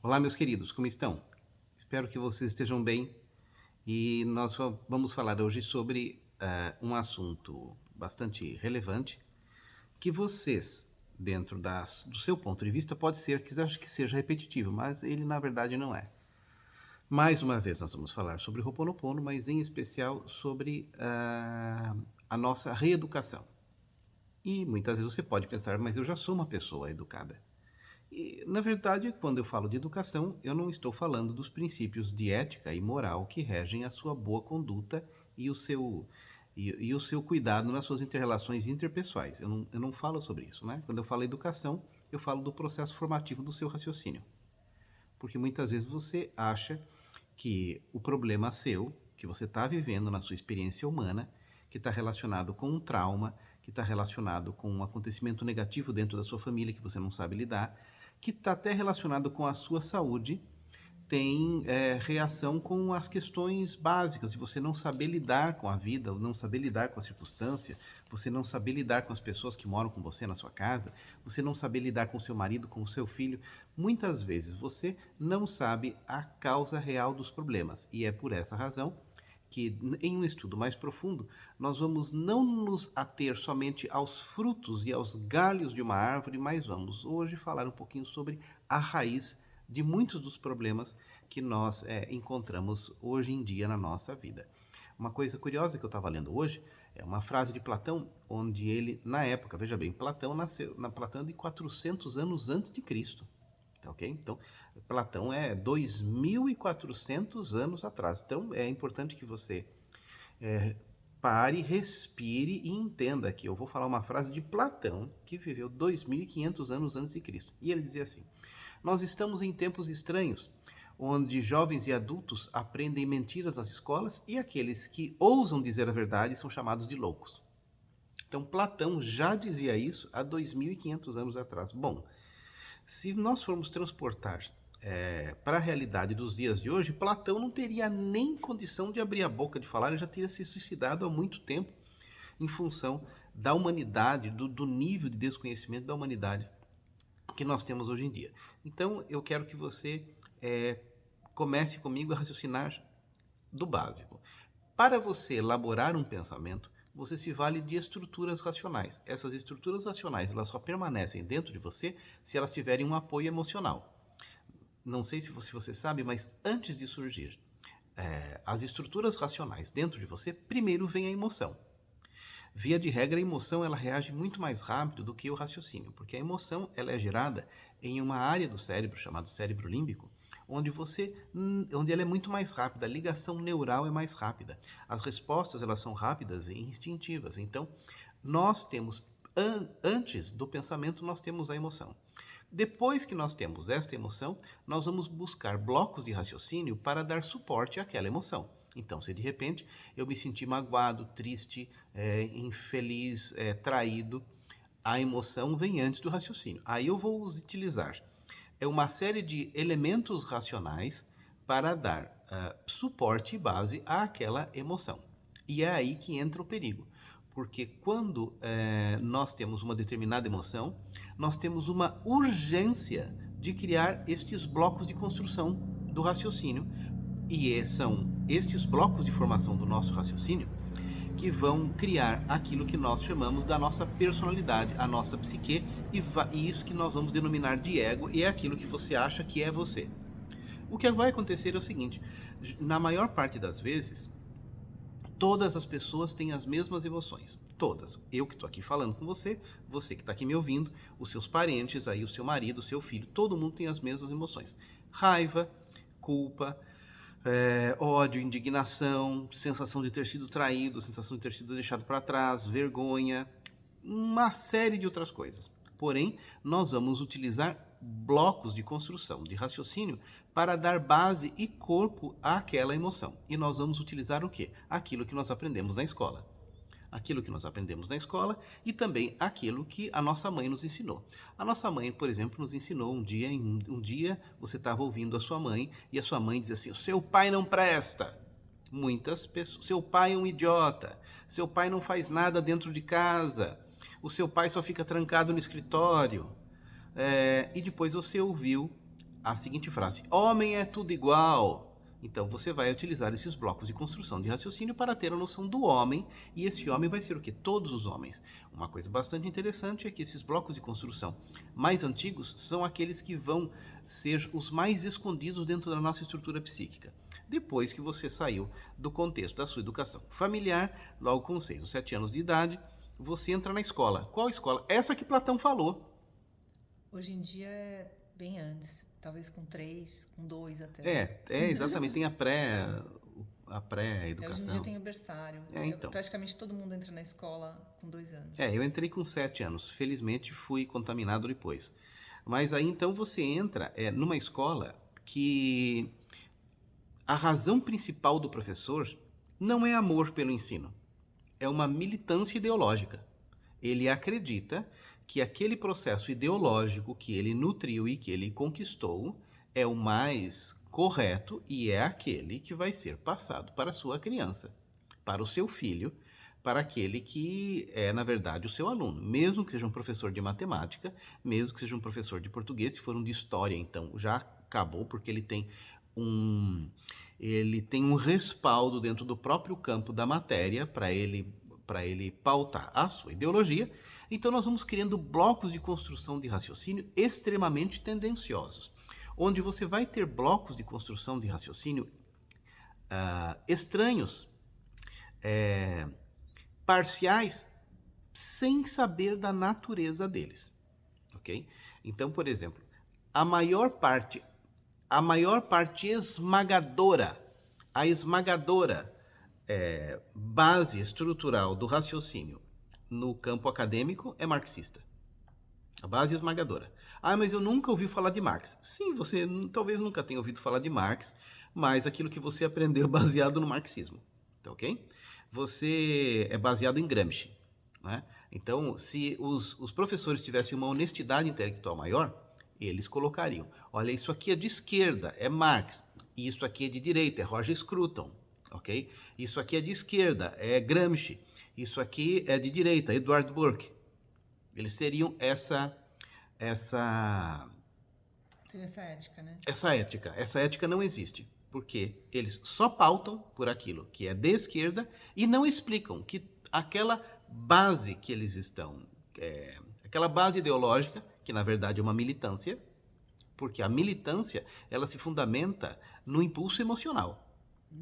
Olá, meus queridos, como estão? Espero que vocês estejam bem e nós vamos falar hoje sobre um assunto bastante relevante que vocês, dentro do seu ponto de vista, pode ser que acho que seja repetitivo, mas ele na verdade não é. Mais uma vez nós vamos falar sobre o Ho'oponopono, mas em especial sobre a nossa reeducação. E muitas vezes você pode pensar, mas eu já sou uma pessoa educada. E, na verdade, quando eu falo de educação, eu não estou falando dos princípios de ética e moral que regem a sua boa conduta e o seu cuidado nas suas interrelações interpessoais. Eu não falo sobre isso, né? Quando eu falo educação, eu falo do processo formativo do seu raciocínio. Porque muitas vezes você acha que o problema seu, que você está vivendo na sua experiência humana, que está relacionado com um trauma, que está relacionado com um acontecimento negativo dentro da sua família que você não sabe lidar, que está até relacionado com a sua saúde, tem reação com as questões básicas de você não saber lidar com a vida, não saber lidar com a circunstância, você não saber lidar com as pessoas que moram com você na sua casa, você não saber lidar com o seu marido, com o seu filho. Muitas vezes você não sabe a causa real dos problemas e é por essa razão que, em um estudo mais profundo, nós vamos não nos ater somente aos frutos e aos galhos de uma árvore, mas vamos hoje falar um pouquinho sobre a raiz de muitos dos problemas que nós encontramos hoje em dia na nossa vida. Uma coisa curiosa que eu estava lendo hoje é uma frase de Platão, onde ele, na época, veja bem, Platão de 400 anos antes de Cristo. Tá, ok? Então, Platão é 2.400 anos atrás. Então, é importante que você pare, respire e entenda que eu vou falar uma frase de Platão, que viveu 2.500 anos antes de Cristo. E ele dizia assim: nós estamos em tempos estranhos, onde jovens e adultos aprendem mentiras nas escolas e aqueles que ousam dizer a verdade são chamados de loucos. Então, Platão já dizia isso há 2.500 anos atrás. Bom, se nós formos transportar para a realidade dos dias de hoje, Platão não teria nem condição de abrir a boca de falar, ele já teria se suicidado há muito tempo, em função da humanidade, do nível de desconhecimento da humanidade que nós temos hoje em dia. Então, eu quero que você comece comigo a raciocinar do básico. Para você elaborar um pensamento, você se vale de estruturas racionais. Essas estruturas racionais, elas só permanecem dentro de você se elas tiverem um apoio emocional. Não sei se você sabe, mas antes de surgir as estruturas racionais dentro de você, primeiro vem a emoção. Via de regra, a emoção ela reage muito mais rápido do que o raciocínio, porque a emoção ela é gerada em uma área do cérebro chamado cérebro límbico, onde ela é muito mais rápida, a ligação neural é mais rápida, as respostas elas são rápidas e instintivas. Então, nós temos antes do pensamento nós temos a emoção. Depois que nós temos esta emoção, nós vamos buscar blocos de raciocínio para dar suporte àquela emoção. Então, se de repente eu me sentir magoado, triste, infeliz, traído, a emoção vem antes do raciocínio. Aí eu vou utilizar uma série de elementos racionais para dar suporte e base àquela emoção. E é aí que entra o perigo. Porque quando nós temos uma determinada emoção, nós temos uma urgência de criar estes blocos de construção do raciocínio. E são estes blocos de formação do nosso raciocínio que vão criar aquilo que nós chamamos da nossa personalidade, a nossa psique, e isso que nós vamos denominar de ego, e é aquilo que você acha que é você. O que vai acontecer é o seguinte: na maior parte das vezes, todas as pessoas têm as mesmas emoções. Todas. Eu que estou aqui falando com você, você que está aqui me ouvindo, os seus parentes, aí o seu marido, o seu filho, todo mundo tem as mesmas emoções. Raiva, culpa, ódio, indignação, sensação de ter sido traído, sensação de ter sido deixado para trás, vergonha, uma série de outras coisas. Porém, nós vamos utilizar blocos de construção, de raciocínio, para dar base e corpo àquela emoção. E nós vamos utilizar o quê? Aquilo que nós aprendemos na escola. Aquilo que nós aprendemos na escola e também aquilo que a nossa mãe nos ensinou. A nossa mãe, por exemplo, nos ensinou um dia você estava ouvindo a sua mãe e a sua mãe dizia assim: o seu pai não presta. Muitas pessoas, seu pai é um idiota, seu pai não faz nada dentro de casa, o seu pai só fica trancado no escritório. E depois você ouviu a seguinte frase: homem é tudo igual. Então você vai utilizar esses blocos de construção de raciocínio para ter a noção do homem, e esse homem vai ser o quê? Todos os homens. Uma coisa bastante interessante é que esses blocos de construção mais antigos são aqueles que vão ser os mais escondidos dentro da nossa estrutura psíquica. Depois que você saiu do contexto da sua educação familiar, logo com 6 ou 7 anos de idade, você entra na escola. Qual escola? Essa que Platão falou. Hoje em dia é bem antes, talvez com 3, com 2 até. Exatamente. Tem a Hoje em pré-educação. dia tem o berçário. Então. Praticamente todo mundo entra na escola com 2 anos. Eu entrei com 7 anos. Felizmente fui contaminado depois. Mas aí então você entra numa escola que a razão principal do professor não é amor pelo ensino. É uma militância ideológica. Ele acredita que aquele processo ideológico que ele nutriu e que ele conquistou é o mais correto e é aquele que vai ser passado para a sua criança, para o seu filho, para aquele que é, na verdade, o seu aluno. Mesmo que seja um professor de matemática, mesmo que seja um professor de português, se for um de história, então já acabou, porque ele tem um respaldo dentro do próprio campo da matéria para ele pautar a sua ideologia. Então nós vamos criando blocos de construção de raciocínio extremamente tendenciosos, onde você vai ter blocos de construção de raciocínio estranhos, parciais, sem saber da natureza deles, ok? Então, por exemplo, a maior parte esmagadora, a esmagadora base estrutural do raciocínio no campo acadêmico é marxista. A base esmagadora. Mas eu nunca ouvi falar de Marx. Sim, você talvez nunca tenha ouvido falar de Marx, mas aquilo que você aprendeu baseado no marxismo, tá ok? Você é baseado em Gramsci, né? Então, se os professores tivessem uma honestidade intelectual maior, eles colocariam: olha, isso aqui é de esquerda, é Marx, e isso aqui é de direita, é Roger Scruton, ok? Isso aqui é de esquerda, é Gramsci, isso aqui é de direita, Edward Burke. Eles teriam essa ética, né? Essa ética não existe, porque eles só pautam por aquilo que é de esquerda e não explicam que aquela base que eles estão, aquela base ideológica, que na verdade é uma militância, porque a militância ela se fundamenta no impulso emocional.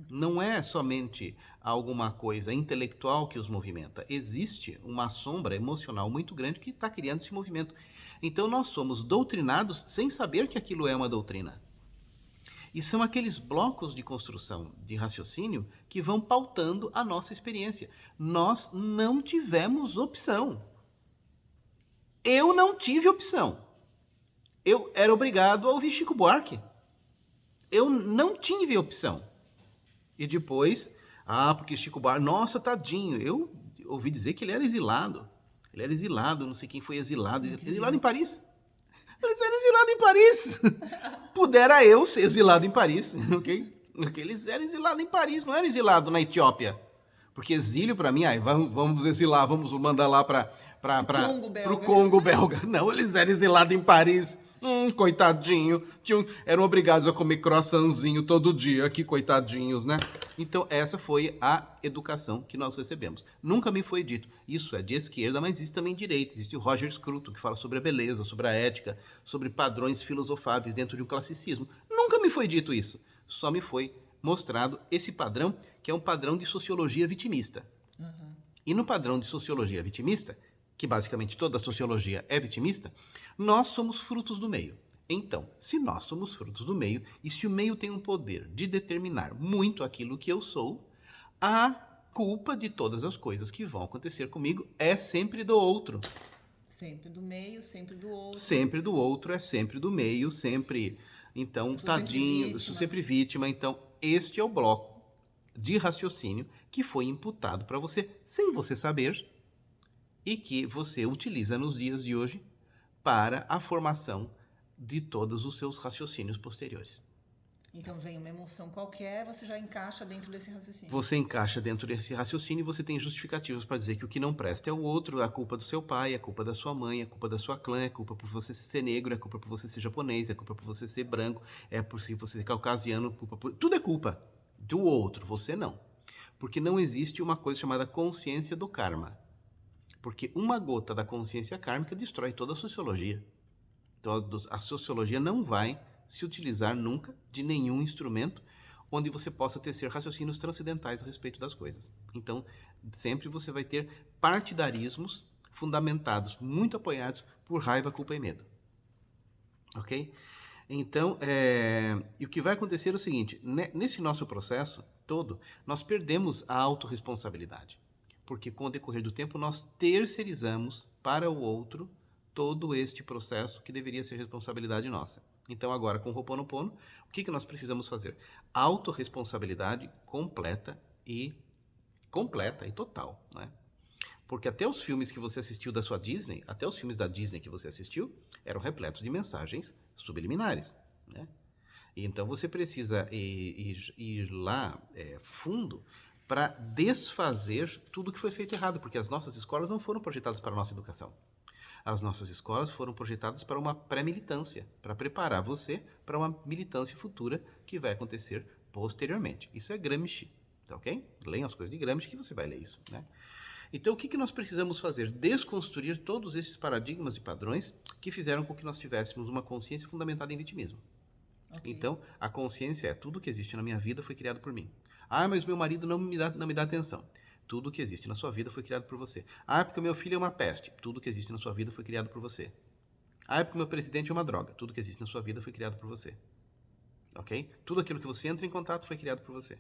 Não é somente alguma coisa intelectual que os movimenta. Existe uma sombra emocional muito grande que está criando esse movimento. Então nós somos doutrinados sem saber que aquilo é uma doutrina. E são aqueles blocos de construção de raciocínio que vão pautando a nossa experiência. Nós não tivemos opção. Eu não tive opção. Eu era obrigado a ouvir Chico Buarque. Eu não tive opção. E depois, porque Chico Buarque, nossa, tadinho, eu ouvi dizer que ele era exilado. Ele era exilado, não sei quem foi exilado. Exilado em Paris. Eles eram exilados em Paris. Pudera eu ser exilado em Paris, ok? Eles eram exilados em Paris, não eram exilados na Etiópia. Porque exílio, para mim, vamos exilar, vamos mandar lá para o Congo belga. Não, eles eram exilados em Paris. Coitadinho. Eram obrigados a comer croissantzinho todo dia. Que coitadinhos, né? Então, essa foi a educação que nós recebemos. Nunca me foi dito. Isso é de esquerda, mas existe também direita. Existe o Roger Scruton, que fala sobre a beleza, sobre a ética, sobre padrões filosofáveis dentro de um classicismo. Nunca me foi dito isso. Só me foi mostrado esse padrão, que é um padrão de sociologia vitimista. Uhum. E no padrão de sociologia vitimista, que basicamente toda a sociologia é vitimista, nós somos frutos do meio. Então, se nós somos frutos do meio, e se o meio tem um poder de determinar muito aquilo que eu sou, a culpa de todas as coisas que vão acontecer comigo é sempre do outro. Sempre do meio, sempre do outro. Sempre do outro, é sempre do meio, sempre... Então, tadinho, eu sou sempre vítima. Então, este é o bloco de raciocínio que foi imputado para você, sem você saber, e que você utiliza nos dias de hoje para a formação de todos os seus raciocínios posteriores. Então vem uma emoção qualquer, você já encaixa dentro desse raciocínio. Você encaixa dentro desse raciocínio e você tem justificativos para dizer que o que não presta é o outro, é a culpa do seu pai, é a culpa da sua mãe, é a culpa da sua clã, é a culpa por você ser negro, é a culpa por você ser japonês, é a culpa por você ser branco, é por você ser caucasiano, tudo é culpa do outro, você não. Porque não existe uma coisa chamada consciência do karma. Porque uma gota da consciência kármica destrói toda a sociologia. Então, a sociologia não vai se utilizar nunca de nenhum instrumento onde você possa tecer raciocínios transcendentais a respeito das coisas. Então, sempre você vai ter partidarismos fundamentados, muito apoiados por raiva, culpa e medo. Ok? Então, e o que vai acontecer é o seguinte, nesse nosso processo todo, nós perdemos a autorresponsabilidade. Porque com o decorrer do tempo, nós terceirizamos para o outro todo este processo que deveria ser responsabilidade nossa. Então, agora, com o Ho'oponopono, o que nós precisamos fazer? Autorresponsabilidade completa e total, né? Porque até os filmes que você assistiu da sua Disney, até os filmes da Disney que você assistiu, eram repletos de mensagens subliminares, né? E então você precisa ir lá fundo para desfazer tudo que foi feito errado, porque as nossas escolas não foram projetadas para a nossa educação. As nossas escolas foram projetadas para uma pré-militância, para preparar você para uma militância futura que vai acontecer posteriormente. Isso é Gramsci, tá ok? Leiam as coisas de Gramsci que você vai ler isso, né? Então, o que nós precisamos fazer? Desconstruir todos esses paradigmas e padrões que fizeram com que nós tivéssemos uma consciência fundamentada em vitimismo. Okay. Então, a consciência é tudo que existe na minha vida foi criado por mim. Ah, mas meu marido não me dá atenção. Tudo que existe na sua vida foi criado por você. Ah, porque meu filho é uma peste. Tudo que existe na sua vida foi criado por você. Ah, porque meu presidente é uma droga. Tudo que existe na sua vida foi criado por você. Ok? Tudo aquilo que você entra em contato foi criado por você.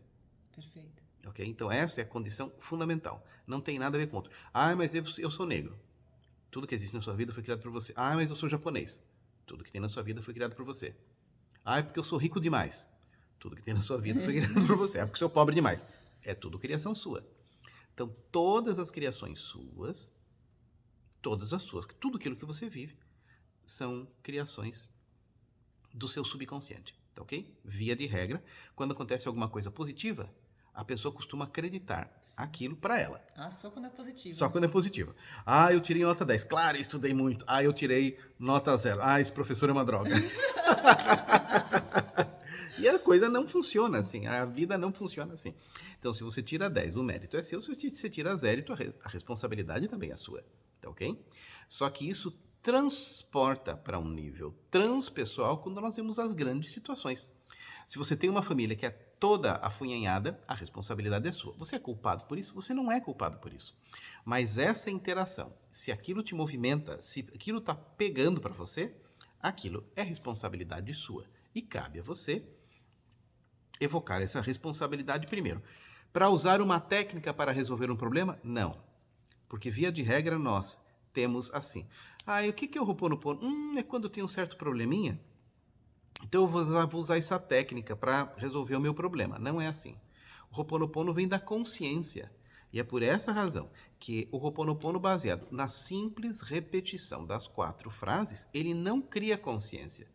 Perfeito. Ok? Então, essa é a condição fundamental. Não tem nada a ver com outro. Ah, mas eu sou negro. Tudo que existe na sua vida foi criado por você. Ah, mas eu sou japonês. Tudo que tem na sua vida foi criado por você. Ah, é porque eu sou rico demais. Tudo que tem na sua vida foi criado por você. É porque eu sou pobre demais. É tudo criação sua. Então, todas as criações suas, todas as suas, tudo aquilo que você vive, são criações do seu subconsciente, tá ok? Via de regra, quando acontece alguma coisa positiva, a pessoa costuma acreditar aquilo para ela. Ah, só quando é positivo. Só quando é positivo. Ah, eu tirei nota 10. Claro, eu estudei muito. Ah, eu tirei nota 0. Ah, esse professor é uma droga. E a coisa não funciona assim, a vida não funciona assim. Então, se você tira 10, o mérito é seu, se você tira 0, a responsabilidade também é sua, tá ok? Só que isso transporta para um nível transpessoal quando nós vemos as grandes situações. Se você tem uma família que é toda afunhanhada, a responsabilidade é sua. Você é culpado por isso? Você não é culpado por isso. Mas essa interação, se aquilo te movimenta, se aquilo está pegando para você, aquilo é responsabilidade sua. E cabe a você evocar essa responsabilidade primeiro. Para usar uma técnica para resolver um problema? Não. Porque, via de regra, nós temos assim. Ah, e o que é o Ho'oponopono? É quando eu tenho um certo probleminha, então eu vou usar essa técnica para resolver o meu problema. Não é assim. O Ho'oponopono vem da consciência. E é por essa razão que o Ho'oponopono, baseado na simples repetição das 4 frases, ele não cria consciência.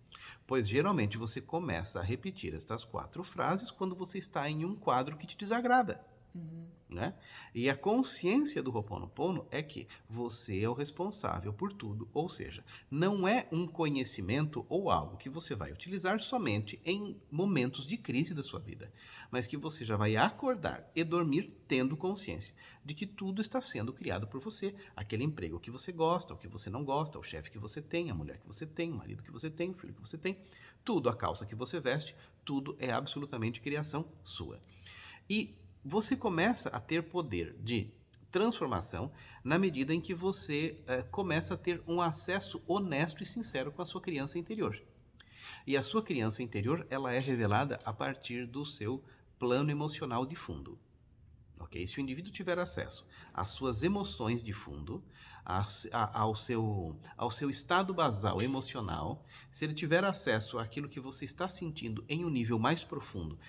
Pois geralmente você começa a repetir estas 4 frases quando você está em um quadro que te desagrada. Né? E a consciência do Ho'oponopono é que você é o responsável por tudo, ou seja, não é um conhecimento ou algo que você vai utilizar somente em momentos de crise da sua vida, mas que você já vai acordar e dormir tendo consciência de que tudo está sendo criado por você, aquele emprego que você gosta, o que você não gosta, o chefe que você tem, a mulher que você tem, o marido que você tem, o filho que você tem, tudo, a calça que você veste, tudo é absolutamente criação sua. E você começa a ter poder de transformação na medida em que você começa a ter um acesso honesto e sincero com a sua criança interior. E a sua criança interior, ela é revelada a partir do seu plano emocional de fundo. Okay? Se o indivíduo tiver acesso às suas emoções de fundo, ao seu estado basal emocional, se ele tiver acesso àquilo que você está sentindo em um nível mais profundo,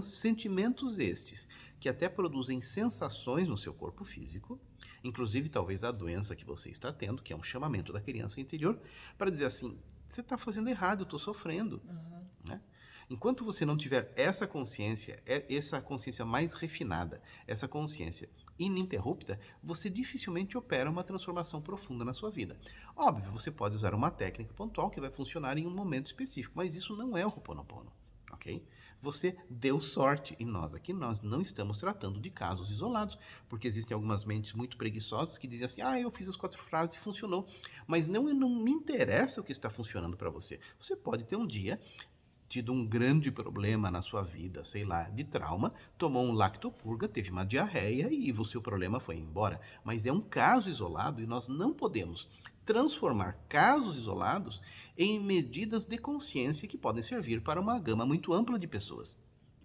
sentimentos estes que até produzem sensações no seu corpo físico, inclusive talvez a doença que você está tendo, que é um chamamento da criança interior, para dizer assim, você está fazendo errado, eu estou sofrendo. Né? Enquanto você não tiver essa consciência mais refinada, essa consciência ininterrupta, você dificilmente opera uma transformação profunda na sua vida. Óbvio, você pode usar uma técnica pontual que vai funcionar em um momento específico, mas isso não é o Ho'oponopono, ok? Você deu sorte, e nós aqui nós não estamos tratando de casos isolados, porque existem algumas mentes muito preguiçosas que dizem assim, eu fiz as 4 frases e funcionou, mas não me interessa o que está funcionando para você. Você pode ter um dia tido um grande problema na sua vida, sei lá, de trauma, tomou um lactopurga, teve uma diarreia e o seu problema foi embora. Mas é um caso isolado e nós não podemos transformar casos isolados em medidas de consciência que podem servir para uma gama muito ampla de pessoas.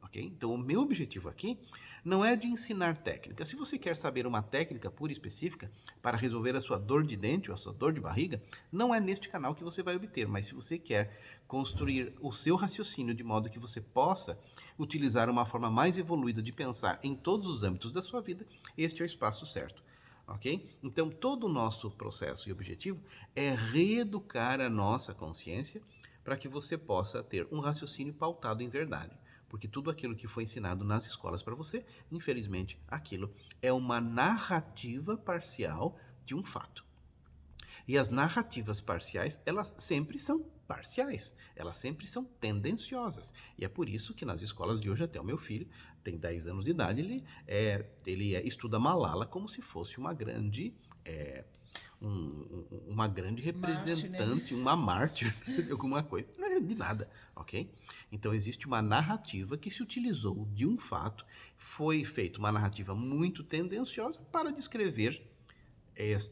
Okay? Então, o meu objetivo aqui não é de ensinar técnica. Se você quer saber uma técnica pura e específica para resolver a sua dor de dente ou a sua dor de barriga, não é neste canal que você vai obter. Mas se você quer construir o seu raciocínio de modo que você possa utilizar uma forma mais evoluída de pensar em todos os âmbitos da sua vida, este é o espaço certo. Ok? Então, todo o nosso processo e objetivo é reeducar a nossa consciência para que você possa ter um raciocínio pautado em verdade. Porque tudo aquilo que foi ensinado nas escolas para você, infelizmente, aquilo é uma narrativa parcial de um fato. E as narrativas parciais, elas sempre são parciais, elas sempre são tendenciosas. E é por isso que nas escolas de hoje, até o meu filho, tem 10 anos de idade, ele estuda Malala como se fosse uma grande... uma grande representante, Marte, né? Uma mártir de alguma coisa, não é de nada, ok? Então existe uma narrativa que se utilizou de um fato, foi feita uma narrativa muito tendenciosa para descrever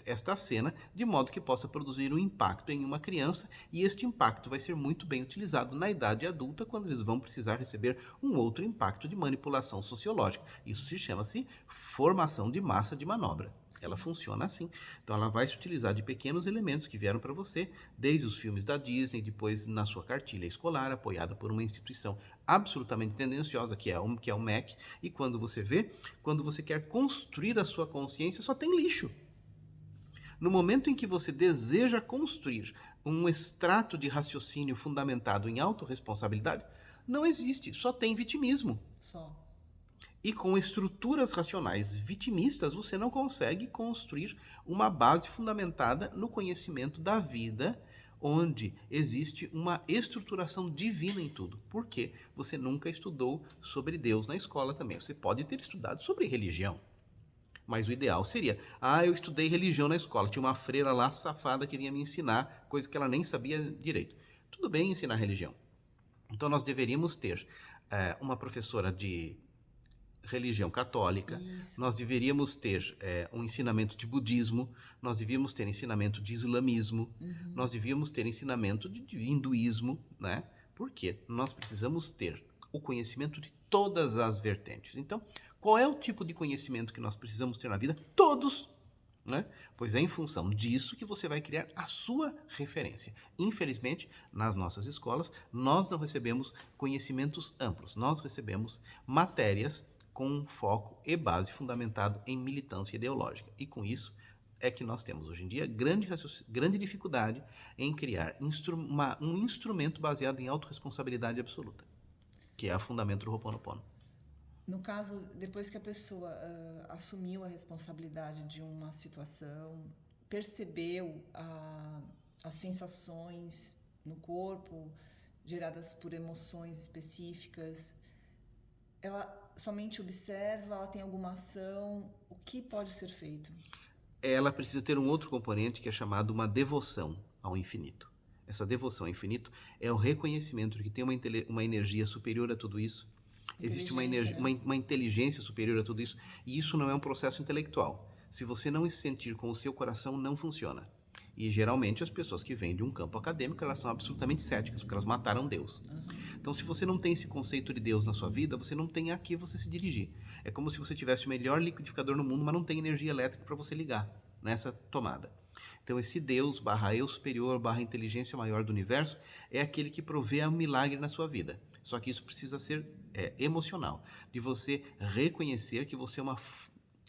esta cena, de modo que possa produzir um impacto em uma criança, e este impacto vai ser muito bem utilizado na idade adulta, quando eles vão precisar receber um outro impacto de manipulação sociológica. Isso se chama-se formação de massa de manobra. Ela funciona assim. Então ela vai se utilizar de pequenos elementos que vieram para você, desde os filmes da Disney, depois na sua cartilha escolar, apoiada por uma instituição absolutamente tendenciosa, que é o MEC, e quando você quer construir a sua consciência, só tem lixo. No momento em que você deseja construir um extrato de raciocínio fundamentado em autorresponsabilidade, não existe, só tem vitimismo. Só. E com estruturas racionais vitimistas, você não consegue construir uma base fundamentada no conhecimento da vida, onde existe uma estruturação divina em tudo. Por quê? Você nunca estudou sobre Deus na escola também. Você pode ter estudado sobre religião. Mas o ideal seria, eu estudei religião na escola, tinha uma freira lá safada que vinha me ensinar, coisa que ela nem sabia direito. Tudo bem ensinar religião. Então nós deveríamos ter uma professora de religião católica, Isso. Nós deveríamos ter um ensinamento de budismo, nós devíamos ter ensinamento de islamismo, nós devíamos ter ensinamento de hinduísmo, né? Por quê? Nós precisamos ter o conhecimento de todas as vertentes. Então, qual é o tipo de conhecimento que nós precisamos ter na vida? Todos! Né? Pois é em função disso que você vai criar a sua referência. Infelizmente, nas nossas escolas, nós não recebemos conhecimentos amplos. Nós recebemos matérias com foco e base fundamentado em militância ideológica. E com isso é que nós temos hoje em dia grande dificuldade em criar um instrumento baseado em autorresponsabilidade absoluta, que é o fundamento do Ho'oponopono. No caso, depois que a pessoa assumiu a responsabilidade de uma situação, percebeu as sensações no corpo geradas por emoções específicas, ela somente observa, ela tem alguma ação, o que pode ser feito? Ela precisa ter um outro componente que é chamado uma devoção ao infinito. Essa devoção ao infinito é o reconhecimento de que tem uma energia superior a tudo isso. Existe uma inteligência superior a tudo isso, e isso não é um processo intelectual. Se você não se sentir com o seu coração, não funciona. E geralmente as pessoas que vêm de um campo acadêmico, elas são absolutamente céticas, porque elas mataram Deus. Então, se você não tem esse conceito de Deus na sua vida, você não tem a que você se dirigir. É como se você tivesse o melhor liquidificador no mundo, mas não tem energia elétrica para você ligar nessa tomada. Então, esse Deus, /eu superior, /inteligência maior do universo, é aquele que provê um milagre na sua vida. Só que isso precisa ser emocional, de você reconhecer que você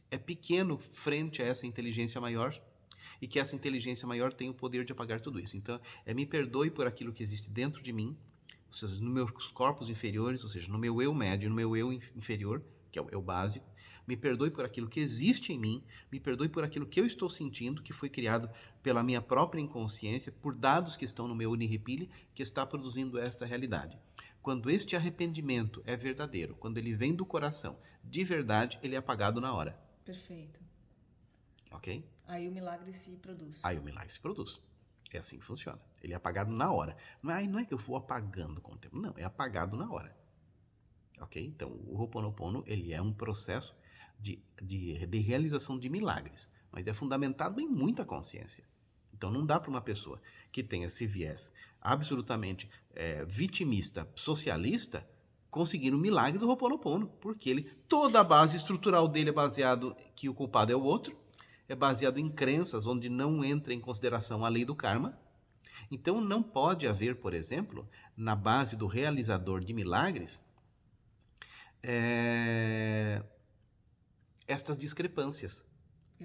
é pequeno frente a essa inteligência maior, e que essa inteligência maior tem o poder de apagar tudo isso. Então, me perdoe por aquilo que existe dentro de mim, ou seja, nos meus corpos inferiores, ou seja, no meu eu médio, no meu eu inferior, que é o eu básico. Me perdoe por aquilo que existe em mim, me perdoe por aquilo que eu estou sentindo, que foi criado pela minha própria inconsciência, por dados que estão no meu Uniripili, que está produzindo esta realidade. Quando este arrependimento é verdadeiro, quando ele vem do coração, de verdade, ele é apagado na hora. Perfeito. Ok? Aí o milagre se produz. Aí o milagre se produz. É assim que funciona. Ele é apagado na hora. Não é que eu vou apagando com o tempo. Não, é apagado na hora. Ok? Então, o Ho'oponopono, ele é um processo de realização de milagres, mas é fundamentado em muita consciência. Então, não dá para uma pessoa que tenha esse viés absolutamente vitimista, socialista, conseguir um milagre do Ho'oponopono, porque toda a base estrutural dele é baseado que o culpado é o outro, é baseado em crenças onde não entra em consideração a lei do karma. Então, não pode haver, por exemplo, na base do realizador de milagres, estas discrepâncias.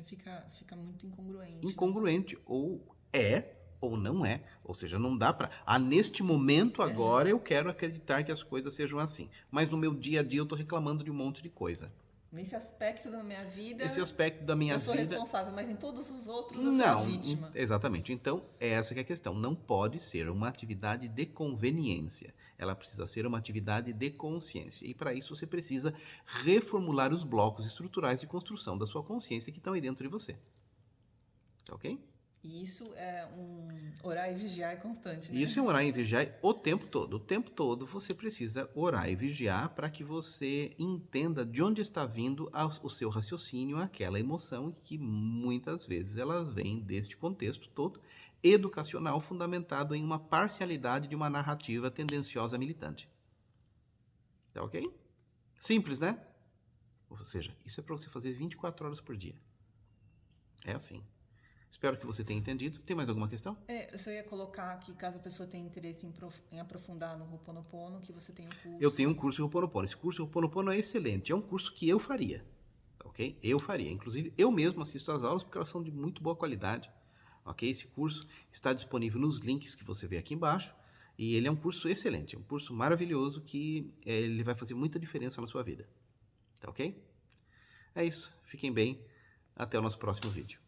Fica muito incongruente. Incongruente, né? Ou é ou não é. Ou seja, não dá para... neste momento agora eu quero acreditar que as coisas sejam assim. Mas no meu dia a dia eu estou reclamando de um monte de coisa. Nesse aspecto da minha vida, Esse aspecto da minha eu sou vida... responsável, mas em todos os outros eu sou a vítima. Exatamente. Então, essa que é a questão. Não pode ser uma atividade de conveniência. Ela precisa ser uma atividade de consciência. E para isso você precisa reformular os blocos estruturais de construção da sua consciência que estão aí dentro de você. Tá ok? E isso é um orar e vigiar constante, né? Isso é um orar e vigiar o tempo todo. O tempo todo você precisa orar e vigiar para que você entenda de onde está vindo o seu raciocínio, aquela emoção, que muitas vezes elas vêm deste contexto todo educacional fundamentado em uma parcialidade de uma narrativa tendenciosa militante. Tá ok? Simples, né? Ou seja, isso é para você fazer 24 horas por dia. É assim. Espero que você tenha entendido. Tem mais alguma questão? Eu só ia colocar que caso a pessoa tenha interesse em aprofundar no Ho'oponopono, que você tem um curso. Eu tenho um curso de Ho'oponopono. Esse curso de Ho'oponopono é excelente. É um curso que eu faria. Ok? Eu faria. Inclusive, eu mesmo assisto às aulas porque elas são de muito boa qualidade. Ok? Esse curso está disponível nos links que você vê aqui embaixo. E ele é um curso excelente. É um curso maravilhoso que ele vai fazer muita diferença na sua vida. Tá ok? É isso. Fiquem bem. Até o nosso próximo vídeo.